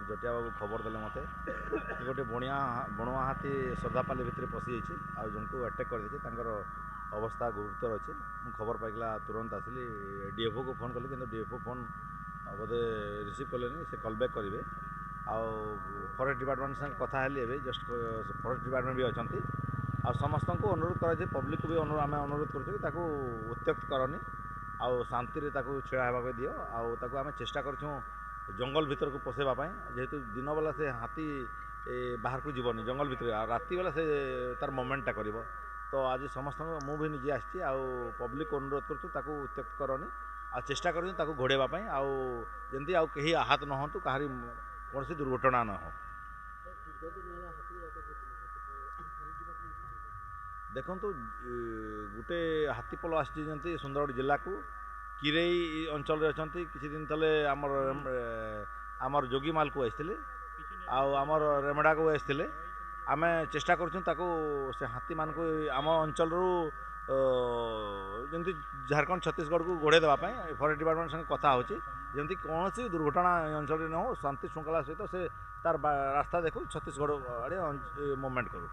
जटिया बाबू खबर देले मते गोटे बणुआ हाथी श्रद्धापाली भितर पशि जाइए आ जन को अटैक कर देछि तांकर अवस्था गुरुतर अच्छे मु खबर पाइला तुरंत आसिली डीएफओ को फोन कली कि डीएफओ फोन बोधे रिसीव कले से कॉल बैक करेंगे आउ फॉरेस्ट डिपार्टमेंट संगे कथा हेली जस्ट फॉरेस्ट डिपार्टमेंट भी अच्छा आ समस्त को अनुरोध कर पब्लिक को भी आम अनुरोध कर उत्त्यक्त करनी आउ शांति छेड़ा होगा दियो आम चेष्टा करूँ जंगल भीतर को पशेवाई जेहेतु दिन बेला से हाथी बाहर को जीवनी जंगल भीतर राति बेला से तार मोमेंटा कर तो आज समस्त मु भी निजे आसी पब्लिक को अनुरोध करूँ उत्त्यक्त करनी आ चेष्टा कर घोड़ापी आमती आउ कहीं आहत न हो कहीं कौन सी दुर्घटना न हो। देखु गोटे हाथीपल आसी सुंदरगढ़ जिला को किरई अंचल अच्छा किसी दिन तले आमर जोगीमाल को आसते आमर रेमड़ा को आसते आम चेष्टा करूँ से हाथी मान को आम अंचल जमी झारखंड छत्तीसगढ़ को गोड़े देवाई फॉरेस्ट डिपार्टमेंट संगे कथा होती कौन सी दुर्घटना अंचल न हो शांति श्रृंखला सहित से तार रास्ता देखो छत्तीसगढ़ आड़े मूवमेंट करूँ।